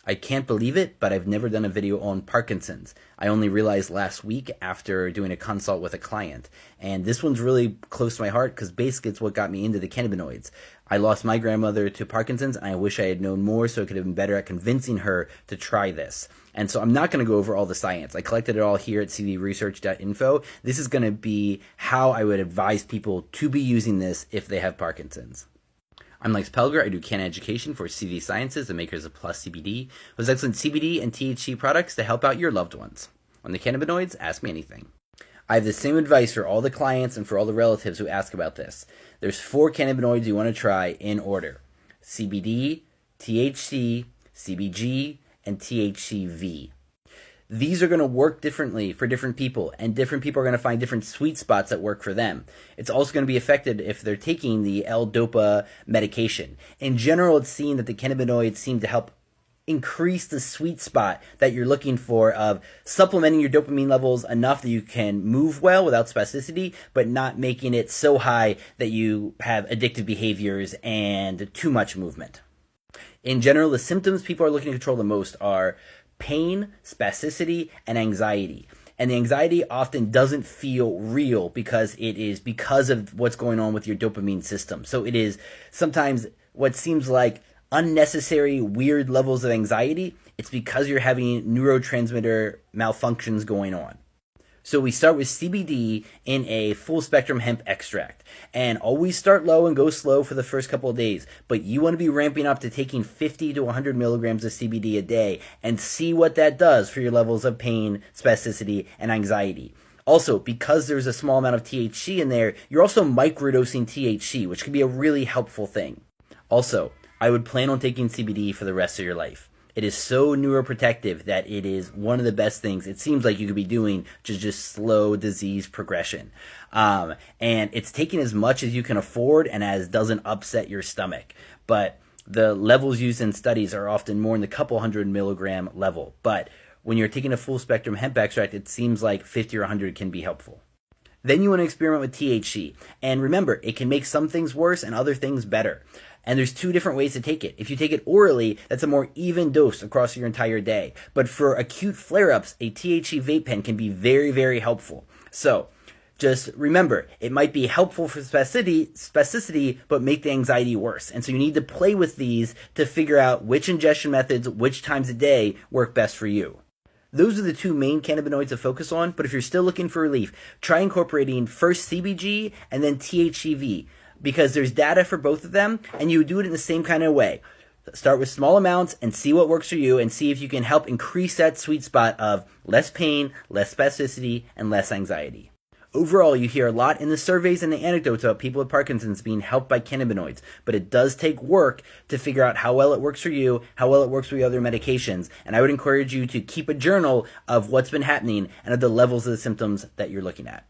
I can't believe it, but I've never done a video on Parkinson's. I only realized last week after doing a consult with a client. And this one's really close to my heart because basically it's what got me into the cannabinoids. I lost my grandmother to Parkinson's, and I wish I had known more so I could have been better at convincing her to try this. And so I'm not going to go over all the science. I collected it all here at CVResearch.info. This is going to be how I would advise people to be using this if they have Parkinson's. I'm Lex Pelger. I do Canna Education for CV Sciences, the makers of Plus CBD, with excellent CBD and THC products to help out your loved ones. On the cannabinoids, ask me anything. I have the same advice for all the clients and for all the relatives who ask about this. There's 4 cannabinoids you want to try in order: CBD, THC, CBG, and THCV. These are going to work differently for different people, and different people are going to find different sweet spots that work for them. It's also going to be affected if they're taking the L-DOPA medication. In general, it's seen that the cannabinoids seem to help increase the sweet spot that you're looking for of supplementing your dopamine levels enough that you can move well without spasticity, but not making it so high that you have addictive behaviors and too much movement. In general, the symptoms people are looking to control the most are pain, spasticity, and anxiety. And the anxiety often doesn't feel real because it is because of what's going on with your dopamine system. So it is sometimes what seems like unnecessary, weird levels of anxiety. It's because you're having neurotransmitter malfunctions going on. So we start with CBD in a full spectrum hemp extract, and always start low and go slow for the first couple of days, but you want to be ramping up to taking 50 to 100 milligrams of CBD a day and see what that does for your levels of pain, spasticity, and anxiety. Also, because there's a small amount of THC in there, you're also microdosing THC, which can be a really helpful thing. Also, I would plan on taking CBD for the rest of your life. It is so neuroprotective that it is one of the best things it seems like you could be doing to just slow disease progression. And it's taking as much as you can afford and as doesn't upset your stomach. But the levels used in studies are often more in the couple 100 milligram level. But when you're taking a full spectrum hemp extract, it seems like 50 or 100 can be helpful. Then you want to experiment with THC. And remember, it can make some things worse and other things better. And there's 2 different ways to take it. If you take it orally, that's a more even dose across your entire day. But for acute flare-ups, a THC vape pen can be very, very helpful. So just remember, it might be helpful for spasticity, but make the anxiety worse. And so you need to play with these to figure out which ingestion methods, which times a day work best for you. Those are the 2 main cannabinoids to focus on, but if you're still looking for relief, try incorporating first CBG and then THCV, because there's data for both of them, and you do it in the same kind of way. Start with small amounts and see what works for you, and see if you can help increase that sweet spot of less pain, less spasticity, and less anxiety. Overall, you hear a lot in the surveys and the anecdotes about people with Parkinson's being helped by cannabinoids, but it does take work to figure out how well it works for you, how well it works with other medications, and I would encourage you to keep a journal of what's been happening and of the levels of the symptoms that you're looking at.